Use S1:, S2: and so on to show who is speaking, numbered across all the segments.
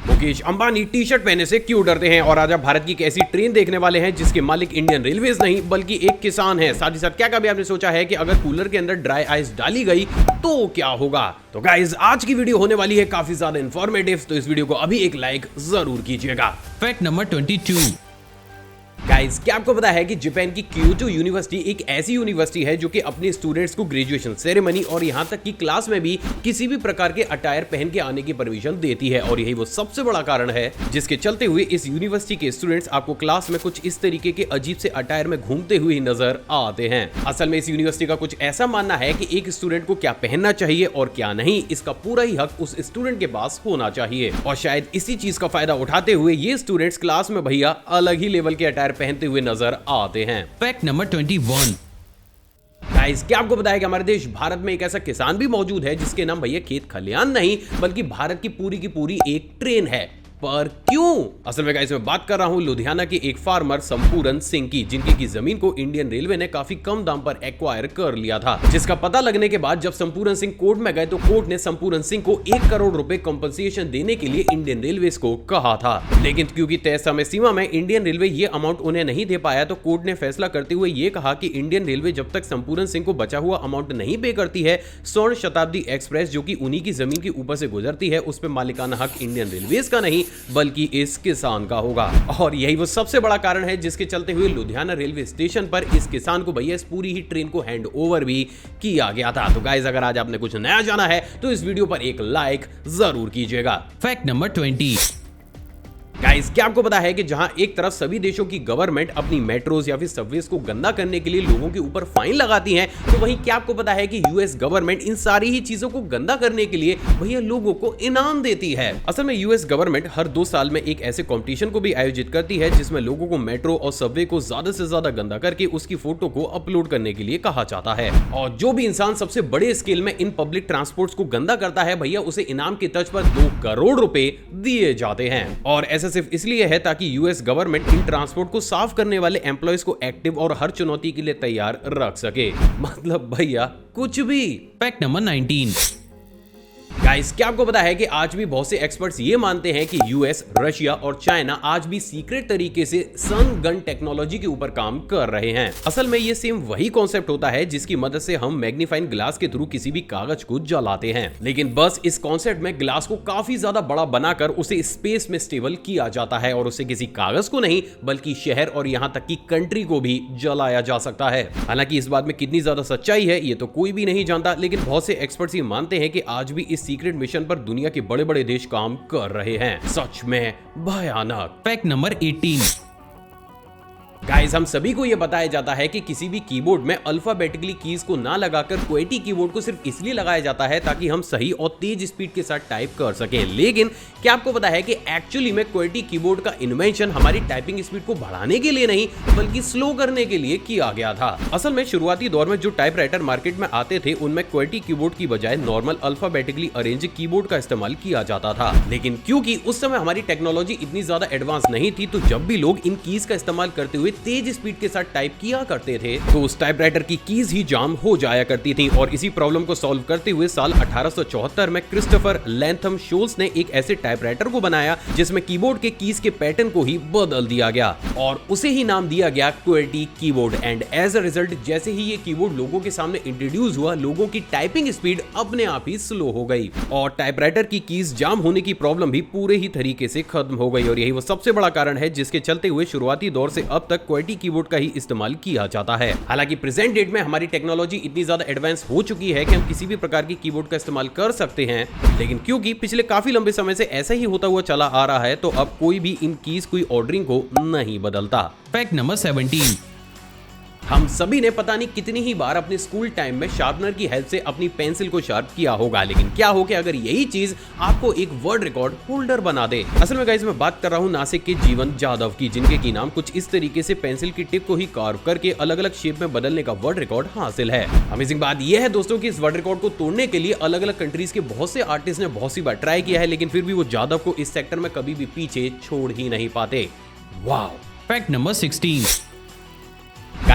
S1: Mukesh Ambani T shirt पहनने से क्यों डरते हैं, और आज आप भारत की एक ऐसी ट्रेन देखने वाले हैं जिसके मालिक इंडियन रेलवेज नहीं बल्कि एक किसान है। साथ ही साथ क्या कभी आपने सोचा है कि अगर कूलर के अंदर ड्राई आइस डाली गई तो क्या होगा। तो गाइस आज की वीडियो होने वाली है काफी ज्यादा इंफॉर्मेटिव, तो इस वीडियो को अभी एक लाइक जरूर कीजिएगा।
S2: Fact number 22।
S1: गाइस क्या आपको पता है कि जापान की क्योटो यूनिवर्सिटी एक ऐसी यूनिवर्सिटी है जो कि अपने स्टूडेंट्स को ग्रेजुएशन सेरेमनी और यहां तक कि क्लास में भी किसी भी प्रकार के अटायर पहन के आने की परमिशन देती है, और यही वो सबसे बड़ा कारण है जिसके चलते हुए इस यूनिवर्सिटी के स्टूडेंट्स आपको क्लास में कुछ इस तरीके के अजीब से अटायर में घूमते हुए नजर आते हैं। असल में इस यूनिवर्सिटी का कुछ ऐसा मानना है कि एक स्टूडेंट को क्या पहनना चाहिए और क्या नहीं, इसका पूरा ही हक उस स्टूडेंट के पास होना चाहिए, और शायद इसी चीज का फायदा उठाते हुए ये स्टूडेंट्स क्लास में भैया अलग ही लेवल के अटायर पहनते हुए नजर आते हैं।
S2: Fact number 21।
S1: गाइस क्या आपको पता है कि हमारे देश भारत में एक ऐसा किसान भी मौजूद है जिसके नाम भैया खेत खलियान नहीं बल्कि भारत की पूरी एक ट्रेन है। पर क्यों? असल में गाइस मैं बात कर रहा हूं लुधियाना के एक फार्मर संपूर्ण सिंह की, जिनकी की जमीन को इंडियन रेलवे ने काफी कम दाम पर एक्वायर कर लिया था, जिसका पता लगने के बाद जब संपूर्ण सिंह कोर्ट में गए तो कोर्ट ने संपूर्ण सिंह को 1 करोड़ रुपए कंपनसेशन देने के लिए इंडियन रेलवे को कहा था, लेकिन क्योंकि तय समय सीमा में इंडियन रेलवे ये अमाउंट उन्हें नहीं दे पाया तो कोर्ट ने फैसला करते हुए ये कहा कि इंडियन रेलवे जब तक संपूर्ण सिंह को बचा हुआ अमाउंट नहीं पे करती है, स्वर्ण शताब्दी एक्सप्रेस जो कि उन्हीं की जमीन के ऊपर से गुजरती है, उस पर मालिकाना हक इंडियन रेलवे का नहीं बल्कि इस किसान का होगा। और यही वो सबसे बड़ा कारण है जिसके चलते हुए लुधियाना रेलवे स्टेशन पर इस किसान को भैया इस पूरी ही ट्रेन को हैंड ओवर भी किया गया था। तो गाइस अगर आज आपने कुछ नया जाना है तो इस वीडियो पर एक लाइक जरूर कीजिएगा।
S2: Fact number 20।
S1: गाइस क्या आपको पता है कि जहां एक तरफ सभी देशों की गवर्नमेंट अपनी मेट्रोज या फिर सबवेज को गंदा करने के लिए लोगों के ऊपर फाइन लगाती है, तो वहीं क्या आपको पता है कि यूएस गवर्नमेंट इन सारी ही चीजों को गंदा करने के लिए भैया लोगों को इनाम देती है। असल में यूएस गवर्नमेंट हर 2 साल में एक ऐसे कॉम्पिटिशन को भी आयोजित करती है जिसमें लोगों को मेट्रो और सबवे को ज्यादा से ज्यादा गंदा करके उसकी फोटो को अपलोड करने के लिए कहा जाता है, और जो भी इंसान सबसे बड़े स्केल में इन पब्लिक ट्रांसपोर्ट को गंदा करता है भैया उसे इनाम की तर्ज पर 2 करोड़ रुपए दिए जाते हैं। और ऐसा सिर्फ इसलिए है ताकि यूएस गवर्नमेंट इन ट्रांसपोर्ट को साफ करने वाले एम्प्लॉयज को एक्टिव और हर चुनौती के लिए तैयार रख सके। मतलब भैया कुछ भी।
S2: Fact number 19।
S1: गाइस क्या आपको पता है कि आज भी बहुत से एक्सपर्ट्स ये मानते हैं कि यूएस, रशिया और चाइना आज भी सीक्रेट तरीके से सन गन टेक्नोलॉजी के ऊपर काम कर रहे हैं। असल में ये सेम वही कॉन्सेप्ट होता है जिसकी मदद से हम मैग्नीफाइंग ग्लास के थ्रू किसी भी कागज को जलाते हैं, लेकिन बस इस कॉन्सेप्ट में ग्लास को काफी ज्यादा बड़ा बनाकर उसे स्पेस में स्टेबल किया जाता है, और उसे किसी कागज को नहीं बल्कि शहर और यहाँ तक कि कंट्री को भी जलाया जा सकता है। हालांकि इस बात में कितनी ज्यादा सच्चाई है ये तो कोई भी नहीं जानता, लेकिन बहुत से एक्सपर्ट्स ये मानते हैं कि आज भी इस सीक्रेट मिशन पर दुनिया के बड़े बड़े देश काम कर रहे हैं। सच में भयानक।
S2: Fact number 18।
S1: गाइस हम सभी को यह बताया जाता है कि किसी भी कीबोर्ड में अल्फाबेटिकली कीज को ना लगाकर क्वेटी कीबोर्ड को सिर्फ इसलिए लगाया जाता है ताकि हम सही और तेज स्पीड के साथ टाइप कर सकें, लेकिन क्या आपको पता है कि एक्चुअली में क्वेटी कीबोर्ड का इन्वेंशन हमारी टाइपिंग स्पीड को बढ़ाने के लिए नहीं बल्कि स्लो करने के लिए किया गया था। असल में शुरुआती दौर में जो टाइपराइटर मार्केट में आते थे उनमें क्वेटी कीबोर्ड की बजाय नॉर्मल अल्फाबेटिकली अरेंज कीबोर्ड का इस्तेमाल किया जाता था, लेकिन क्योंकि उस समय हमारी टेक्नोलॉजी इतनी ज्यादा एडवांस नहीं थी तो जब भी लोग इन कीज का इस्तेमाल करते हुए तेज स्पीड के साथ टाइप किया करते थे तो उस टाइपराइटर की कीज ही जाम हो जाया करती थी, और इसी प्रॉब्लम को सॉल्व करते हुए साल 1874 में क्रिस्टोफर लैंथम शोल्स ने एक ऐसे टाइपराइटर को बनाया जिसमें कीबोर्ड के कीज के पैटर्न को ही बदल दिया गया और उसे ही नाम दिया गया क्वेटी keyboard. And as a result जैसे ही ये कीबोर्ड लोगों के सामने इंट्रोड्यूस हुआ लोगों की टाइपिंग स्पीड अपने आप ही स्लो हो गई और टाइपराइटर की कीज जाम होने की प्रॉब्लम भी पूरे ही तरीके से खत्म हो गई, और यही वो सबसे बड़ा कारण है जिसके चलते हुए शुरुआती दौर से अब तक क्वेटी कीबोर्ड का ही इस्तेमाल किया जाता है। हालांकि प्रेजेंट डेट में हमारी टेक्नोलॉजी इतनी ज्यादा एडवांस हो चुकी है कि हम किसी भी प्रकार की कीबोर्ड का इस्तेमाल कर सकते हैं, लेकिन क्योंकि पिछले काफी लंबे समय से ऐसा ही होता हुआ चला आ रहा है तो अब कोई भी इन कीज की ऑर्डरिंग को नहीं बदलता।
S2: Fact number 17।
S1: हम सभी ने पता नहीं कितनी ही बार अपने स्कूल टाइम में शार्पनर की हेल्प से अपनी पेंसिल को शार्प किया होगा, लेकिन क्या हो कि अगर यही चीज आपको एक वर्ल्ड रिकॉर्ड होल्डर बना दे। असल में गाइस मैं बात कर रहा हूं नासिक के जीवन जाधव की, जिनके की नाम कुछ इस तरीके से पेंसिल की टिप को ही कार्व करके अलग अलग शेप में बदलने का वर्ल्ड रिकॉर्ड हासिल है। अमेजिंग बात यह है दोस्तों कि इस वर्ल्ड रिकॉर्ड को तोड़ने के लिए अलग अलग कंट्रीज के बहुत से आर्टिस्ट ने बहुत सी बार ट्राई किया है, लेकिन फिर भी वो जाधव को इस सेक्टर में कभी भी पीछे छोड़ ही नहीं पाते। वाह।
S2: Fact number 16।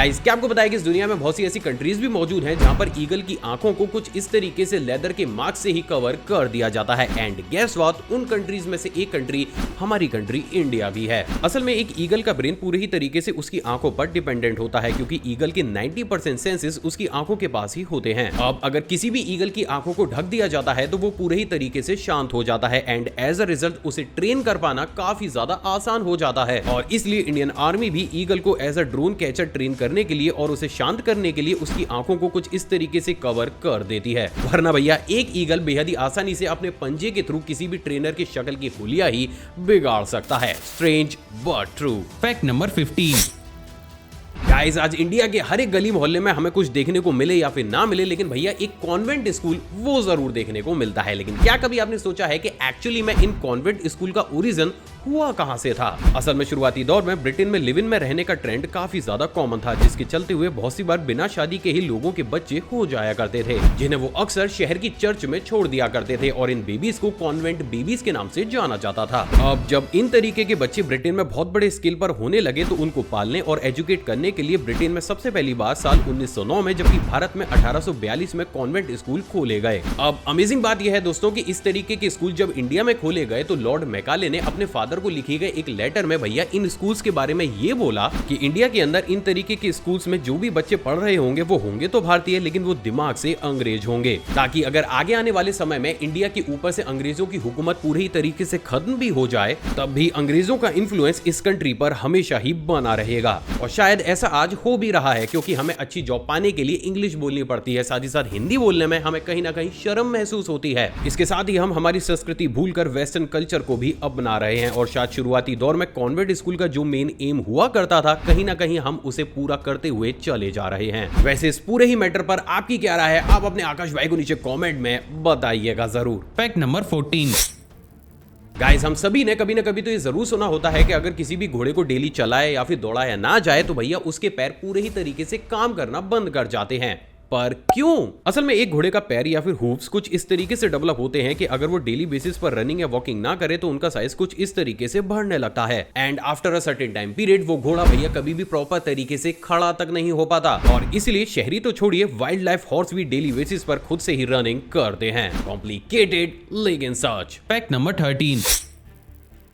S1: गाइस, क्या आपको पता है कि इस दुनिया में बहुत सी ऐसी कंट्रीज भी मौजूद हैं जहां पर ईगल की आंखों को कुछ इस तरीके से लेदर के मार्क से ही कवर कर दिया जाता है। एंड गेस व्हाट, उन कंट्रीज में से एक कंट्री हमारी कंट्री इंडिया भी है। असल में एक ईगल का ब्रेन पूरे ही तरीके से उसकी आंखों पर डिपेंडेंट होता है, क्योंकि ईगल के 90% सेंसेस उसकी आंखों के पास ही होते हैं। अब अगर किसी भी ईगल की आंखों को ढक दिया जाता है तो वो पूरे ही तरीके से शांत हो जाता है एंड एज अ रिजल्ट उसे ट्रेन कर पाना काफी ज्यादा आसान हो जाता है। और इसलिए इंडियन आर्मी भी ईगल को as a drone catcher train करने के लिए और उसे शांत करने के लिए उसकी आंखों को कुछ इस तरीके से कवर कर देती है। वरना भैया एक ईगल बेहद ही आसानी से अपने पंजे के थ्रू किसी भी ट्रेनर की शक्ल की हुलिया ही बिगाड़ सकता है। Strange but true.
S2: Fact number 15।
S1: Guys, आज इंडिया के हर एक गली मोहल्ले में हमें कुछ देखने को मिले या फिर ना मिले, लेकिन भैया एक कॉन्वेंट स्कूल वो जरूर देखने को मिलता है। लेकिन क्या कभी आपने सोचा है कि एक्चुअली में इन कॉन्वेंट स्कूल का ओरिजिन हुआ कहां से था? असल में शुरुआती दौर में ब्रिटेन में लिव इन में रहने का ट्रेंड काफी ज्यादा कॉमन था, जिसके चलते हुए बहुत सी बार बिना शादी के ही लोगों के बच्चे हो जाया करते थे, जिन्हें वो अक्सर शहर की चर्च में छोड़ दिया करते थे और इन बेबीज को कॉन्वेंट बेबीज के नाम से जाना जाता था। अब जब इन तरीके के बच्चे ब्रिटेन में बहुत बड़े स्केल पर होने लगे तो उनको पालने और एजुकेट करने के लिए ब्रिटेन में सबसे पहली बार साल 1909 में, जबकि भारत में 1842 में कॉन्वेंट स्कूल खोले गए। अब अमेजिंग बात यह है दोस्तों कि इस तरीके के स्कूल जब इंडिया में खोले गए तो लॉर्ड मैकाले ने अपने फादर को लिखे गए एक लेटर में भैया इन स्कूल्स के बारे में ये बोला कि इंडिया के अंदर इन तरीके के स्कूल्स में जो भी बच्चे पढ़ रहे होंगे वो होंगे तो भारतीय, लेकिन वो दिमाग से अंग्रेज होंगे, ताकि अगर आगे आने वाले समय में इंडिया के ऊपर से अंग्रेजों की हुकूमत पूरी तरीके से खत्म भी हो जाए तब भी अंग्रेजों का इन्फ्लुएंस इस कंट्री पर हमेशा ही बना रहेगा। और शायद ऐसा आज हो भी रहा है, क्योंकि हमें अच्छी जॉब पाने के लिए इंग्लिश बोलनी पड़ती है, साथ ही साथ हिंदी बोलने में हमें कहीं ना कहीं शर्म महसूस होती है। इसके साथ ही हम हमारी संस्कृति भूलकर वेस्टर्न कल्चर को भी अपना रहे हैं और शायद शुरुआती दौर में कॉन्वेंट स्कूल का जो मेन एम हुआ करता था कहीं ना कहीं हम उसे पूरा करते हुए चले जा रहे हैं। वैसे इस पूरे ही मैटर पर आपकी क्या राय है, आप अपने आकाश भाई को नीचे कमेंट में बताइएगा जरूर।
S2: Fact number 14।
S1: गाइस, हम सभी ने कभी ना कभी तो ये जरूर सुना होता है कि अगर किसी भी घोड़े को डेली चलाए या फिर दौड़ाया ना जाए तो भैया उसके पैर पूरे ही तरीके से काम करना बंद कर जाते हैं। पर क्यों? असल में एक घोड़े का पैर या फिर हूफ्स कुछ इस तरीके से डेवलप होते हैं कि अगर वो डेली बेसिस पर रनिंग या वॉकिंग ना करे तो उनका साइज कुछ इस तरीके से बढ़ने लगता है and after a certain time period वो घोड़ा भैया कभी भी प्रॉपर तरीके से खड़ा तक नहीं हो पाता। और इसलिए शहरी तो छोड़िए, वाइल्ड लाइफ हॉर्स भी डेली बेसिस पर खुद से ही रनिंग करते हैं। कॉम्प्लिकेटेड लेकिन सच।
S2: Fact number 13।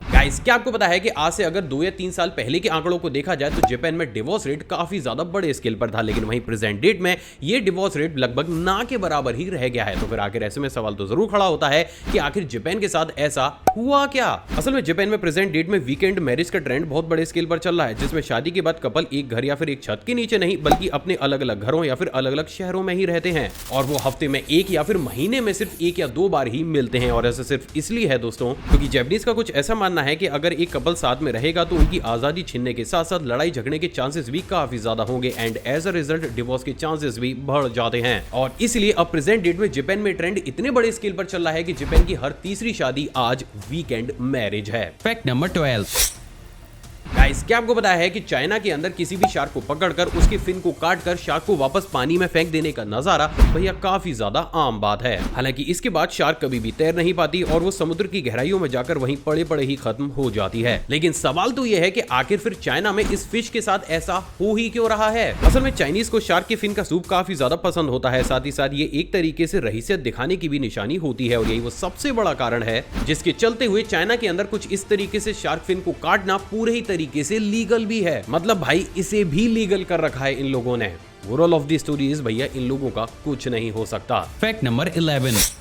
S1: गाइस, क्या आपको पता है कि आज से अगर 2 या 3 साल पहले के आंकड़ों को देखा जाए तो जापान में डिवोर्स रेट काफी ज्यादा बड़े स्केल पर था, लेकिन वहीं प्रेजेंट डेट में ये डिवोर्स रेट लगभग ना के बराबर ही रह गया है। तो फिर आखिर ऐसे में सवाल तो जरूर खड़ा होता है कि आखिर जापान के साथ ऐसा हुआ क्या? असल में जापान में प्रेजेंट डेट में वीकेंड मैरिज का ट्रेंड बहुत बड़े स्केल पर चल रहा है, जिसमें शादी के बाद कपल एक घर या फिर एक छत के नीचे नहीं बल्कि अपने अलग अलग घरों या फिर अलग अलग शहरों में ही रहते हैं और वो हफ्ते में एक या फिर महीने में सिर्फ 1 या 2 बार ही मिलते हैं। और ऐसा सिर्फ इसलिए है दोस्तों क्योंकि जापानीज का कुछ ऐसा मानना है कि अगर एक कपल साथ में रहेगा तो उनकी आजादी छीनने के साथ साथ लड़ाई झगड़े के चांसेस भी काफी ज्यादा होंगे and as a result divorce के चांसेस भी बढ़ जाते हैं। और इसलिए अब प्रेजेंट डेट में जापान में ट्रेंड इतने बड़े स्केल पर चल रहा है कि जापान की हर तीसरी शादी आज वीकेंड मैरिज है।
S2: Fact number 12।
S1: गाइस, क्या आपको पता है कि चाइना के अंदर किसी भी शार्क को पकड़कर उसके फिन को काटकर शार्क को वापस पानी में फेंक देने का नजारा भैया काफी ज्यादा आम बात है। हालांकि इसके बाद शार्क कभी भी तैर नहीं पाती और वो समुद्र की गहराइयों में जाकर वहीं पड़े पड़े ही खत्म हो जाती है। लेकिन सवाल तो यह है कि आखिर फिर चाइना में इस फिश के साथ ऐसा हो ही क्यों रहा है? असल में चाइनीज को शार्क के फिन का सूप काफी ज्यादा पसंद होता है, साथ ही साथ ये एक तरीके से रहीसियत दिखाने की भी निशानी होती है और यही वो सबसे बड़ा कारण है जिसके चलते हुए चाइना के अंदर कुछ इस तरीके से शार्क फिन को काटना पूरे ही तरीके से लीगल भी है। मतलब भाई इसे भी लीगल कर रखा है इन लोगों ने। Moral of the story is भैया इन लोगों का कुछ नहीं हो सकता।
S2: Fact number 11।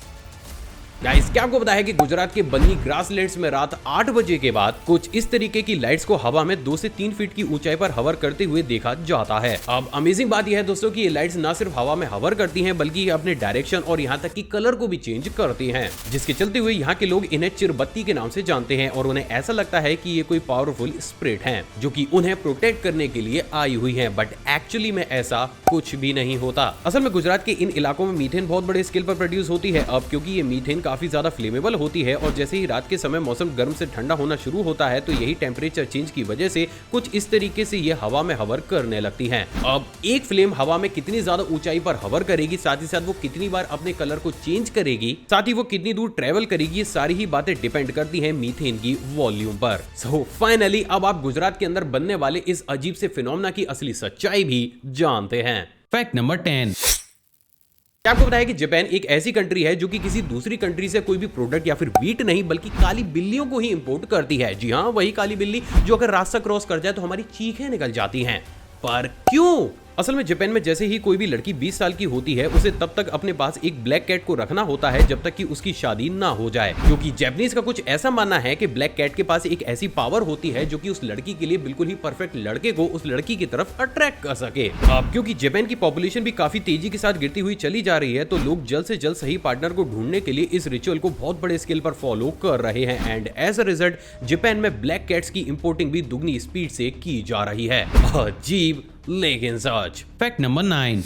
S1: गाइस, क्या आपको पता है कि गुजरात के बन्नी ग्रासलैंड्स में रात 8 बजे के बाद कुछ इस तरीके की लाइट्स को हवा में 2 से 3 फीट की ऊंचाई पर हवर करते हुए देखा जाता है। अब अमेजिंग बात यह है दोस्तों कि ये लाइट्स ना सिर्फ हवा में हवर करती हैं बल्कि ये अपने डायरेक्शन और यहाँ तक कि कलर को भी चेंज करती हैं, जिसके चलते हुए यहाँ के लोग इन्हें चिरबत्ती के नाम से जानते हैं और उन्हें ऐसा लगता है कि ये कोई पावरफुल स्पिरिट है जो कि उन्हें प्रोटेक्ट करने के लिए आई हुई है। बट एक्चुअली में ऐसा कुछ भी नहीं होता। असल में गुजरात के इन इलाकों में मीथेन बहुत बड़े स्केल पर प्रोड्यूस होती है। अब क्योंकि ये मीथेन काफी ज्यादा फ्लेमेबल होती है और जैसे ही रात के समय मौसम गर्म से ठंडा होना शुरू होता है तो यही टेम्परेचर चेंज की वजह से कुछ इस तरीके से ये हवा में हवर करने लगती हैं। अब एक फ्लेम हवा में कितनी ज्यादा ऊंचाई पर हवर करेगी, साथ ही साथ वो कितनी बार अपने कलर को चेंज करेगी, साथ ही वो कितनी दूर ट्रेवल करेगी, ये सारी ही बातें डिपेंड करती हैं मीथेन की वॉल्यूम पर। सो फाइनली अब आप गुजरात के अंदर बनने वाले इस अजीब से फिनोमेना की असली सच्चाई भी जानते हैं।
S2: Fact number 10।
S1: क्या आपको पता है कि जापान एक ऐसी कंट्री है जो कि किसी दूसरी कंट्री से कोई भी प्रोडक्ट या फिर व्हीट नहीं बल्कि काली बिल्लियों को ही इंपोर्ट करती है। जी हाँ, वही काली बिल्ली जो अगर रास्ता क्रॉस कर जाए तो हमारी चीखें निकल जाती हैं। पर क्यों? असल में जापान में जैसे ही कोई भी लड़की 20 साल की होती है उसे तब तक अपने पास एक ब्लैक कैट को रखना होता है जब तक कि उसकी शादी ना हो जाए, क्योंकि जापानीज का कुछ ऐसा मानना है कि ब्लैक कैट के पास एक ऐसी पावर होती है जो कि उस लड़की के लिए बिल्कुल ही परफेक्ट लड़के को उस लड़की की तरफ अट्रैक्ट कर सके। अब क्योंकि जापान की पॉपुलेशन भी काफी तेजी के साथ गिरती हुई चली जा रही है तो लोग जल्द से जल्द सही पार्टनर को ढूंढने के लिए इस रिचुअल को बहुत बड़े स्केल पर फॉलो कर रहे हैं and as a result Japan में ब्लैक कैट्स की इंपोर्टिंग भी दुगनी स्पीड से की जा रही है। अजीब लेकिन सच।
S2: Fact number 9।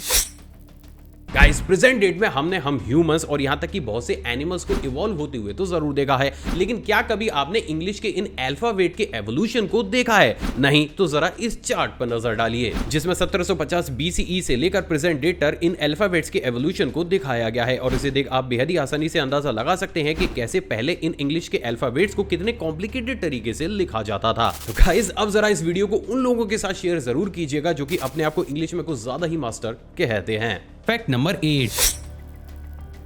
S1: Guys, present date में हम ह्यूमंस और यहाँ तक कि बहुत से एनिमल्स को इवॉल्व होते हुए तो जरूर देखा है, लेकिन क्या कभी आपने इंग्लिश के इन अल्फाबेट के एवोल्यूशन को देखा है? नहीं तो जरा इस चार्ट पर नजर डालिए जिसमें 1750 BCE से लेकर प्रेजेंट डेट तक इन अल्फाबेट्स के एवोल्यूशन को दिखाया गया है और इसे देख आप बेहद ही आसानी से अंदाजा लगा सकते हैं कि कैसे पहले इन इंग्लिश के अल्फाबेट्स को कितने कॉम्प्लिकेटेड तरीके से लिखा जाता था। तो गाइस, अब जरा इस वीडियो को उन लोगों के साथ शेयर जरूर कीजिएगा जो कि अपने आप को इंग्लिश में कुछ ज्यादा ही मास्टर कहते हैं।
S2: Fact number 8।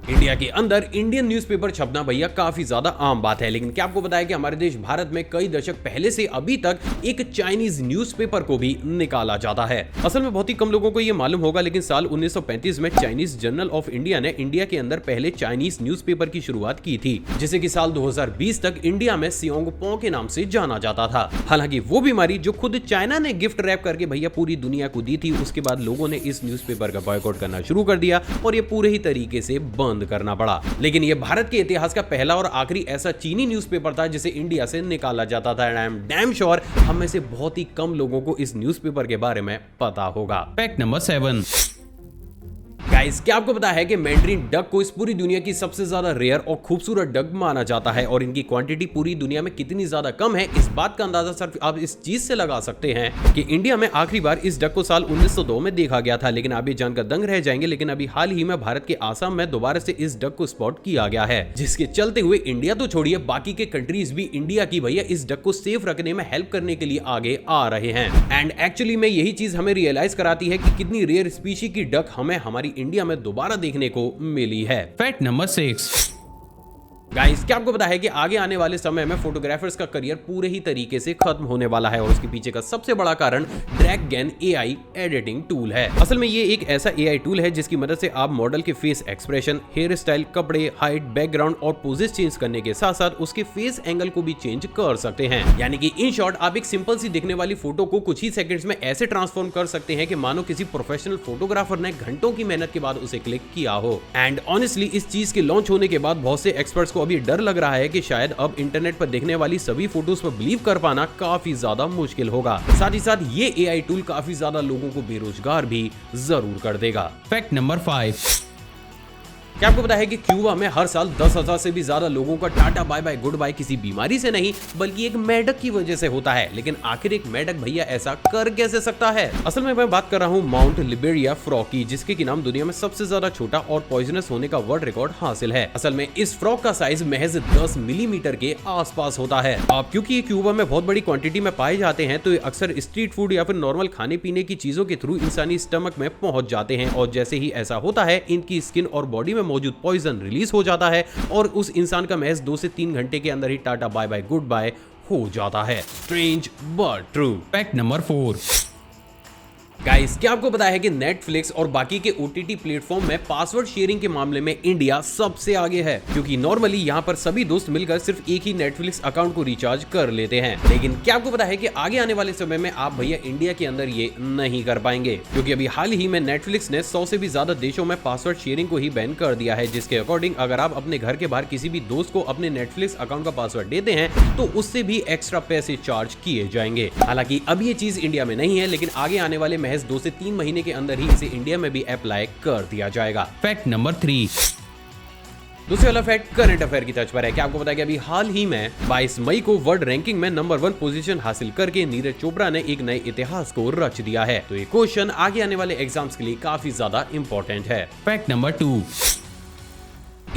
S1: इंडिया के अंदर इंडियन न्यूज़पेपर छपना भैया काफी ज्यादा आम बात है, लेकिन क्या आपको पता है कि हमारे देश भारत में कई दशक पहले से अभी तक एक चाइनीज न्यूज़पेपर को भी निकाला जाता है। असल में बहुत ही कम लोगों को यह मालूम होगा, लेकिन साल 1935 में चाइनीज जर्नल ऑफ इंडिया ने इंडिया के अंदर पहले चाइनीज न्यूज़पेपर की शुरुआत की थी, जिसे कि साल 2020 तक इंडिया में सियोंगपो के नाम से जाना जाता था। हालांकि वो बीमारी जो खुद चाइना ने गिफ्ट रैप करके भैया पूरी दुनिया को दी थी, उसके बाद लोगों ने इस न्यूज़पेपर का बॉयकॉट करना शुरू कर दिया और ये पूरे ही तरीके से बंद करना पड़ा। लेकिन यह भारत के इतिहास का पहला और आखिरी ऐसा चीनी न्यूज़पेपर था जिसे इंडिया से निकाला जाता था and I am damn sure हम में से बहुत ही कम लोगों को इस न्यूज़पेपर के बारे में पता होगा।
S2: Fact number 7।
S1: गाइस, क्या आपको पता है कि मैंड्रीन डक को इस पूरी दुनिया की सबसे ज्यादा रेयर और खूबसूरत डक माना जाता है और इनकी क्वांटिटी पूरी दुनिया में कितनी ज्यादा कम है इस बात का अंदाजा सिर्फ आप इस चीज से लगा सकते हैं कि इंडिया में आखिरी बार इस डक को साल 1902 में देखा गया था। लेकिन आप ये जानकर दंग रह जाएंगे, लेकिन अभी हाल ही में भारत के आसाम में दोबारा से इस डक को स्पॉट किया गया है, जिसके चलते हुए इंडिया तो छोड़िए बाकी के कंट्रीज भी इंडिया की भैया इस डक को सेफ रखने में हेल्प करने के लिए आगे आ रहे हैं। एंड एक्चुअली में यही चीज हमें रियलाइज कराती है कि कितनी रेयर स्पीशी की डक हमें हमारी इंडिया में दोबारा देखने को मिली है।
S2: Fact number 6।
S1: गाइस, क्या आपको पता है कि आगे आने वाले समय में फोटोग्राफर्स का करियर पूरे ही तरीके से खत्म होने वाला है और उसके पीछे का सबसे बड़ा कारण ड्रैगन AI एडिटिंग टूल है। असल में ये एक ऐसा AI टूल है जिसकी मदद से आप मॉडल के फेस एक्सप्रेशन, हेयर स्टाइल, कपड़े, हाइट, बैकग्राउंड और पोजेस चेंज करने के साथ साथ उसके फेस एंगल को भी चेंज कर सकते हैं। यानी कि इन शॉर्ट आप एक सिंपल सी दिखने वाली फोटो को कुछ ही सेकंड्स में ऐसे ट्रांसफॉर्म कर सकते हैं कि मानो किसी प्रोफेशनल फोटोग्राफर ने घंटों की मेहनत के बाद उसे क्लिक किया हो। एंड ऑनेस्टली इस चीज के लॉन्च होने के बाद बहुत से एक्सपर्ट्स को अभी डर लग रहा है कि शायद अब इंटरनेट पर दिखने वाली सभी फोटोज पर बिलीव कर पाना काफी ज्यादा मुश्किल होगा। साथ ही साथ ये AI टूल काफी ज्यादा लोगों को बेरोजगार भी जरूर कर देगा।
S2: Fact number 5।
S1: क्या आपको पता है कि क्यूबा में हर साल 10,000 से भी ज्यादा लोगों का tata bye bye goodbye किसी बीमारी से नहीं बल्कि एक मेढक की वजह से होता है। लेकिन आखिर एक मेढक भैया ऐसा कर कैसे सकता है? असल में मैं बात कर रहा हूँ माउंट लिबेरिया फ्रॉग की, जिसके की नाम दुनिया में सबसे ज्यादा छोटा और पॉइजनस होने का वर्ल्ड रिकॉर्ड हासिल है। असल में इस फ्रॉग का साइज महज 10 मिलीमीटर के आसपास होता है। अब क्योंकि ये क्यूबा में बहुत बड़ी क्वांटिटी में पाए जाते हैं तो ये अक्सर स्ट्रीट फूड या फिर नॉर्मल खाने पीने की चीजों के थ्रू इंसानी स्टमक में पहुंच जाते हैं और जैसे ही ऐसा होता है इनकी स्किन और बॉडी में मौजूद पॉइजन रिलीज हो जाता है और उस इंसान का महज 2 से 3 घंटे के अंदर ही tata bye bye goodbye हो जाता है। Strange but true.
S2: Fact number 4।
S1: Guys, क्या आपको पता है कि नेटफ्लिक्स और बाकी के OTT प्लेटफॉर्म में पासवर्ड शेयरिंग के मामले में इंडिया सबसे आगे है, क्योंकि नॉर्मली यहाँ पर सभी दोस्त मिलकर सिर्फ एक ही नेटफ्लिक्स अकाउंट को रिचार्ज कर लेते हैं। लेकिन क्या आपको पता है कि आगे आने वाले समय में आप भैया इंडिया के अंदर ये नहीं कर पाएंगे, क्योंकि अभी हाल ही में नेटफ्लिक्स ने 100 से भी ज्यादा देशों में पासवर्ड शेयरिंग को ही बैन कर दिया है, जिसके अकॉर्डिंग अगर आप अपने घर के बाहर किसी भी दोस्त को अपने नेटफ्लिक्स अकाउंट का पासवर्ड देते हैं तो उससे भी एक्स्ट्रा पैसे चार्ज किए जाएंगे। हालांकि अब ये चीज इंडिया में नहीं है, लेकिन आगे आने वाले महज 2 से 3 महीने के अंदर ही इसे इंडिया में भी अप्लाई कर दिया जाएगा।
S2: Fact number 3।
S1: दूसरे वाला फैक्ट करंट अफेयर की टच पर है। क्या आपको पता है कि अभी हाल ही में 22 मई को वर्ल्ड रैंकिंग में नंबर 1 पोजीशन हासिल करके नीरज चोपड़ा ने एक नए इतिहास को रच दिया है। तो ये क्वेश्चन आगे आने वाले एग्जाम्स के लिए काफी ज्यादा इंपॉर्टेंट है।
S2: Fact number 2।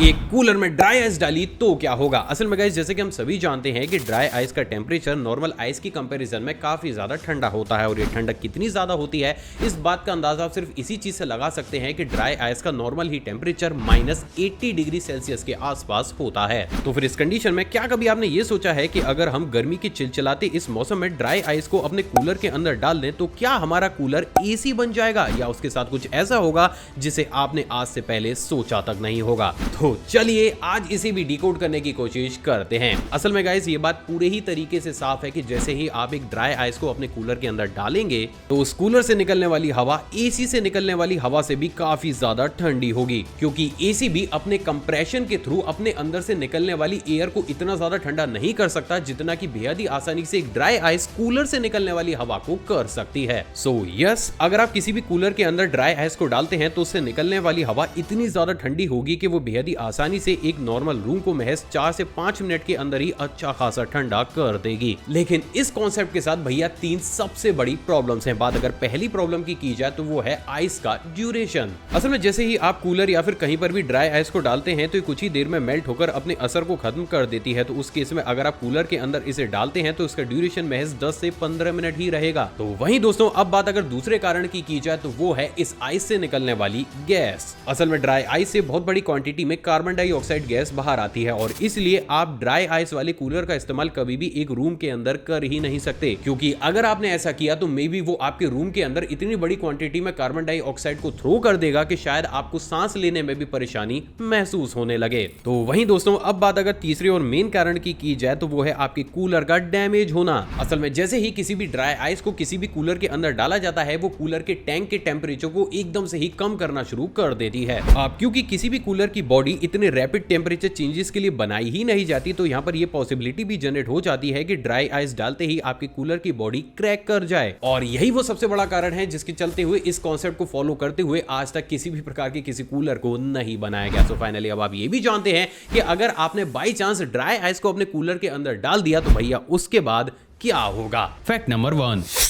S1: एक कूलर में ड्राई आइस डाली तो क्या होगा। असल में गाइस जैसे कि हम सभी जानते हैं कि ड्राई आइस का टेम्परेचर नॉर्मल आइस की कंपैरिजन में काफी ज्यादा ठंडा होता है, और ये ठंडक कितनी ज्यादा होती है इस बात का अंदाजा आप सिर्फ इसी चीज से लगा सकते हैं कि ड्राई आइस का नॉर्मल ही टेम्परेचर -80 डिग्री सेल्सियस के आसपास होता है। तो फिर इस कंडीशन में क्या कभी आपने ये सोचा है कि अगर हम गर्मी की चिलचिलाते इस मौसम में ड्राई आइस को अपने कूलर के अंदर डाल दें तो क्या हमारा कूलर एसी बन जाएगा, या उसके साथ कुछ ऐसा होगा जिसे आपने आज से पहले सोचा तक नहीं होगा। तो चलिए आज इसे भी डिकोड करने की कोशिश करते हैं। असल में गाइस ये बात पूरे ही तरीके से साफ है कि जैसे ही आप एक ड्राई आइस को अपने कूलर के अंदर डालेंगे तो उस कूलर से निकलने वाली हवा एसी से निकलने वाली हवा से भी काफी ज्यादा ठंडी होगी, क्योंकि एसी भी अपने कंप्रेशन के थ्रू अपने अंदर से निकलने वाली एयर को इतना ज्यादा ठंडा नहीं कर सकता जितना कि बेहद ही आसानी से एक ड्राई आइस कूलर से निकलने वाली हवा को कर सकती है। सो यस, अगर आप किसी भी कूलर के अंदर ड्राई आइस को डालते हैं तो उससे निकलने वाली हवा इतनी ज्यादा ठंडी होगी कि वो बेहद ही आसानी से एक नॉर्मल रूम को महज 4 से 5 मिनट के अंदर ही अच्छा खासा ठंडा कर देगी। लेकिन इस कॉन्सेप्ट के साथ भैया 3 सबसे बड़ी प्रॉब्लम्स हैं। बात अगर पहली प्रॉब्लम की जाए तो वो है आइस का ड्यूरेशन। असल में जैसे ही आप कूलर या फिर कहीं पर भी ड्राई आइस को डालते हैं तो ये कुछ ही देर में मेल्ट होकर अपने असर को खत्म कर देती है। तो उस केस में अगर आप कूलर के अंदर इसे डालते हैं तो इसका ड्यूरेशन महज 10 से 15 मिनट ही रहेगा। तो वहीं दोस्तों अब बात अगर दूसरे कारण की जाए तो वो है इस आइस से निकलने वाली गैस। असल में ड्राई आइस से बहुत बड़ी क्वांटिटी में कार्बन डाइऑक्साइड गैस बाहर आती है, और इसलिए आप ड्राई आइस वाले कूलर का इस्तेमाल कभी भी एक रूम के अंदर कर ही नहीं सकते, क्योंकि अगर आपने ऐसा किया तो मे बी वो आपके रूम के अंदर इतनी बड़ी क्वांटिटी में कार्बन डाइऑक्साइड को थ्रो कर देगा कि शायद आपको सांस लेने में भी परेशानी महसूस होने लगे। तो वहीं दोस्तों अब बात अगर तीसरे और मेन कारण की जाए तो वो है आपके कूलर का डैमेज होना। असल में जैसे ही किसी भी ड्राई आइस को किसी भी कूलर के अंदर डाला जाता है वो कूलर के टैंक के टेम्परेचर को एकदम से ही कम करना शुरू कर देती है। क्योंकि किसी भी कूलर की बॉडी इतने रैपिड टेम्परेचर चेंजेस के लिए बनाई ही नहीं जाती, तो यहाँ पर ये पॉसिबिलिटी भी जनरेट हो जाती है कि ड्राई आइस डालते ही आपके कूलर की बॉडी क्रैक कर जाए। और यही वो सबसे बड़ा कारण है जिसके चलते हुए इस कॉन्सेप्ट को फॉलो करते हुए आज तक किसी भी प्रकार के किसी कूलर को नहीं बनाया गया। सो फाइनली अब आप ये भी जानते हैं कि अगर आपने बाई चांस ड्राई आइस को अपने कूलर के अंदर डाल दिया तो भैया उसके बाद क्या होगा।
S2: Fact number 1।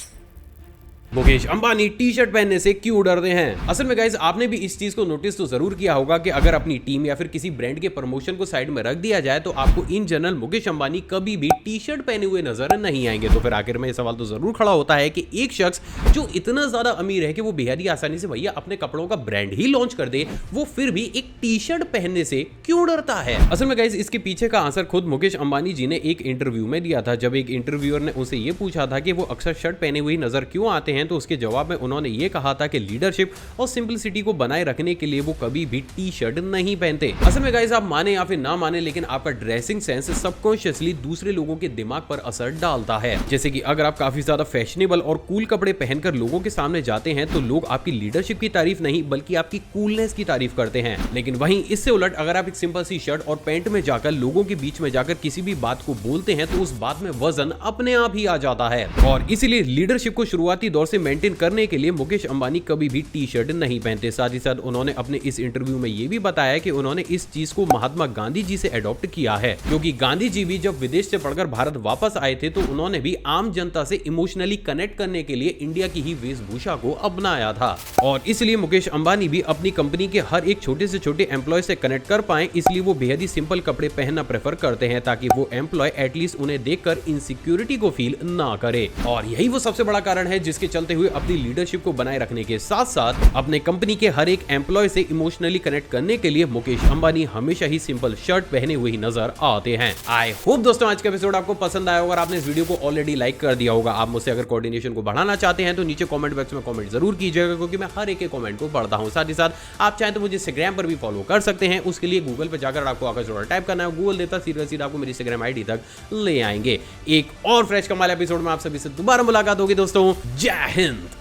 S1: Mukesh Ambani T shirt पहनने से क्यों डरते हैं। असल में गाइस आपने भी इस चीज को नोटिस तो जरूर किया होगा कि अगर अपनी टीम या फिर किसी ब्रांड के प्रमोशन को साइड में रख दिया जाए तो आपको इन जनरल मुकेश अंबानी कभी भी टी शर्ट पहने हुए नजर नहीं आएंगे। तो फिर आखिर में ये सवाल तो जरूर खड़ा होता है कि एक शख्स जो इतना ज्यादा अमीर है कि वो बेहद ही आसानी से भैया अपने कपड़ों का ब्रांड ही लॉन्च कर दे, वो फिर भी एक टी शर्ट पहनने से क्यों डरता है। असल में गाइस इसके पीछे का आंसर खुद मुकेश अंबानी जी ने एक इंटरव्यू में दिया था। जब एक इंटरव्यूअर ने उनसे ये पूछा था कि वो अक्सर शर्ट पहने हुए नजर क्यों आते हैं, तो उसके जवाब में उन्होंने ये कहा था कि लीडरशिप और सिंपलिसिटी को बनाए रखने के लिए वो कभी भी टी शर्ट नहीं पहनते। असल में गाइस आप माने या फिर ना माने लेकिन आपका ड्रेसिंग सेंस सबकॉन्शियसली दूसरे लोगों के दिमाग पर असर डालता है। जैसे कि अगर आप काफी ज्यादा फैशनेबल और कूल कपड़े पहनकर लोगों के सामने जाते हैं तो लोग आपकी लीडरशिप की तारीफ नहीं बल्कि आपकी कूलनेस की तारीफ करते हैं। लेकिन वहीं इससे उलट अगर आप एक सिंपल सी शर्ट और पैंट में जाकर लोगों के बीच में जाकर किसी भी बात को बोलते हैं तो उस बात में वजन अपने आप ही आ जाता है। और इसीलिए लीडरशिप को शुरुआती दौर से मेंटेन करने के लिए मुकेश अंबानी कभी भी टी शर्ट नहीं पहनते। साथ ही साथ उन्होंने अपने इस इंटरव्यू में यह भी बताया कि उन्होंने इस चीज को महात्मा गांधी जी से अडॉप्ट किया है, क्योंकि गांधी जी भी जब विदेश से पढ़कर भारत वापस आए थे तो उन्होंने भी आम जनता से इमोशनली कनेक्ट करने के लिए इंडिया की ही वेशभूषा को अपनाया था। और इसलिए मुकेश अंबानी भी अपनी कंपनी के हर एक छोटे से छोटे एम्प्लॉय से कनेक्ट कर पाए, इसलिए वो बेहद ही सिंपल कपड़े पहनना प्रेफर करते हैं ताकि वो एम्प्लॉय एटलीस्ट उन्हें देखकर इनसिक्योरिटी को फील ना करे। और यही वो सबसे बड़ा कारण है जिसके चलते हुए अपनी लीडरशिप को बनाए रखने के साथ साथ अपने कंपनी के हर एक एम्प्लॉय से इमोशनली कनेक्ट करने के लिए मुकेश अंबानी हमेशा ही सिंपल शर्ट पहने हुए ही नजर आते हैं। आई होप दोस्तों आज का एपिसोड आपको पसंद आया होगा और आपने इस वीडियो को ऑलरेडी लाइक कर दिया होगा। आप मुझसे अगर कोऑर्डिनेशन को बढ़ाना चाहते हैं तो नीचे कमेंट बॉक्स में कमेंट जरूर कीजिएगा, क्योंकि मैं हर एक के कमेंट को पढ़ता हूं। साथ ही साथ आप चाहें तो मुझे इंस्टाग्राम पर भी फॉलो कर सकते हैं। उसके लिए गूगल पर जाकर आपको आकाश अरोड़ा टाइप करना है, गूगल देता सीधा आपको मेरी इंस्टाग्राम आईडी तक ले आएंगे। एक और फ्रेश कमाल एपिसोड में आप सभी से दोबारा मुलाकात होगी दोस्तों। जय हिंद।